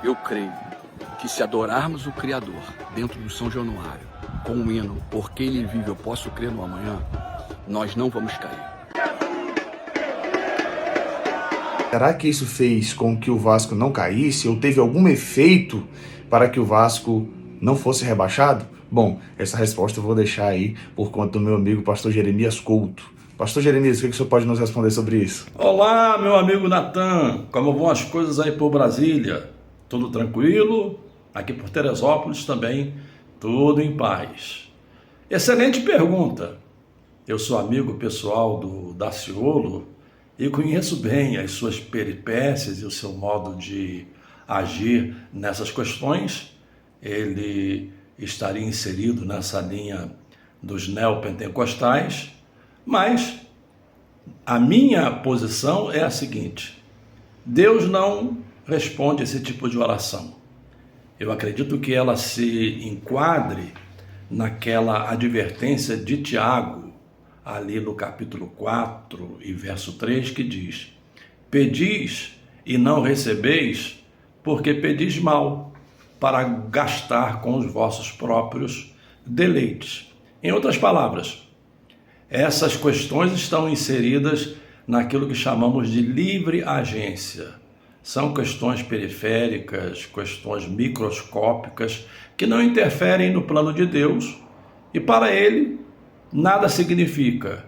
Eu creio que se adorarmos o Criador dentro do São Januário, com o hino Porque Ele Vive Eu Posso Crer no Amanhã, nós não vamos cair. Será que isso fez com que o Vasco não caísse ou teve algum efeito para que o Vasco não fosse rebaixado? Bom, essa resposta eu vou deixar aí por conta do meu amigo pastor Jeremias Couto. Pastor Jeremias, o que o senhor pode nos responder sobre isso? Olá, meu amigo Natan, como vão as coisas aí por Brasília? Tudo tranquilo? Aqui por Teresópolis também, tudo em paz. Excelente pergunta. Eu sou amigo pessoal do Daciolo e conheço bem as suas peripécias e o seu modo de agir nessas questões. Ele estaria inserido nessa linha dos neopentecostais, mas a minha posição é a seguinte: Deus não responde esse tipo de oração. Eu acredito que ela se enquadre naquela advertência de Tiago, ali no capítulo 4 e verso 3, que diz: pedis e não recebeis, porque pedis mal, para gastar com os vossos próprios deleites. Em outras palavras, essas questões estão inseridas naquilo que chamamos de livre agência. São questões periféricas, questões microscópicas, que não interferem no plano de Deus e para ele nada significa.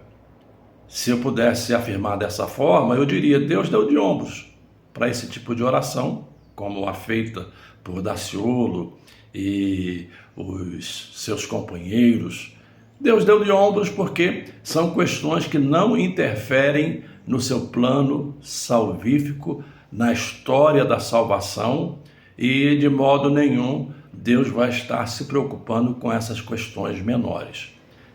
Se eu pudesse afirmar dessa forma, eu diria: Deus deu de ombros para esse tipo de oração, como a feita por Daciolo e os seus companheiros. Deus deu de ombros porque são questões que não interferem no seu plano salvífico, na história da salvação, e de modo nenhum Deus vai estar se preocupando com essas questões menores.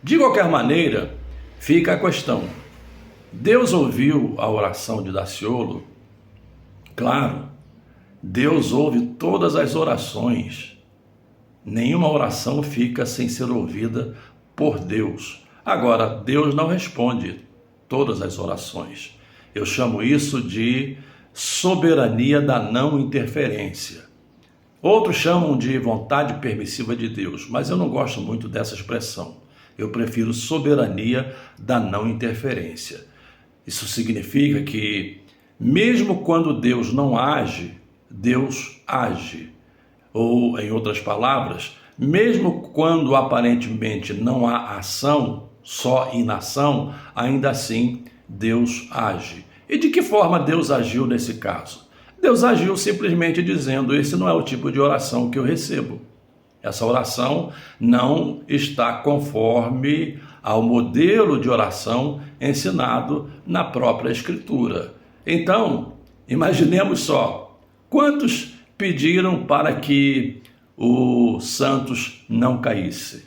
De qualquer maneira, fica a questão: Deus ouviu a oração de Daciolo? Claro, Deus ouve todas as orações. Nenhuma oração fica sem ser ouvida por Deus. Agora, Deus não responde todas as orações. Eu chamo isso de soberania da não interferência. Outros chamam de vontade permissiva de Deus, mas eu não gosto muito dessa expressão. Eu prefiro soberania da não interferência. Isso significa que, mesmo quando Deus não age, Deus age. Ou, em outras palavras, mesmo quando aparentemente não há ação, só inação, ainda assim Deus age. E de que forma Deus agiu nesse caso? Deus agiu simplesmente dizendo: esse não é o tipo de oração que eu recebo. Essa oração não está conforme ao modelo de oração ensinado na própria Escritura. Então, imaginemos só, quantos pediram para que o Santos não caísse?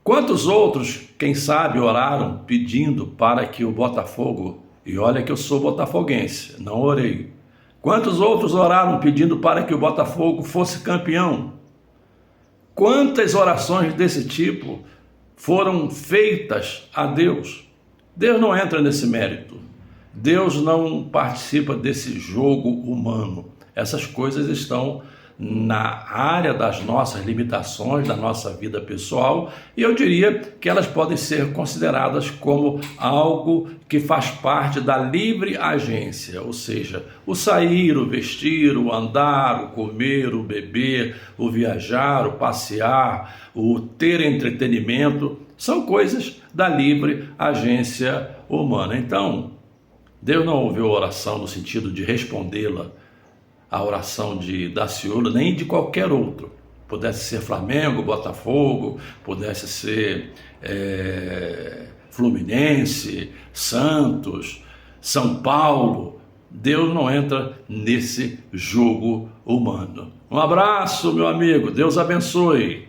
Quantos outros, quem sabe, oraram pedindo para que o Botafogo, e olha que eu sou botafoguense, não orei. Quantos outros oraram pedindo para que o Botafogo fosse campeão? Quantas orações desse tipo foram feitas a Deus? Deus não entra nesse mérito. Deus não participa desse jogo humano. Essas coisas estão na área das nossas limitações, da nossa vida pessoal, e eu diria que elas podem ser consideradas como algo que faz parte da livre agência, ou seja, o sair, o vestir, o andar, o comer, o beber, o viajar, o passear, o ter entretenimento, são coisas da livre agência humana. Então, Deus não ouviu a oração no sentido de respondê-la, a oração de Daciolo, nem de qualquer outro. Pudesse ser Flamengo, Botafogo, pudesse ser Fluminense, Santos, São Paulo. Deus não entra nesse jogo humano. Um abraço, meu amigo. Deus abençoe.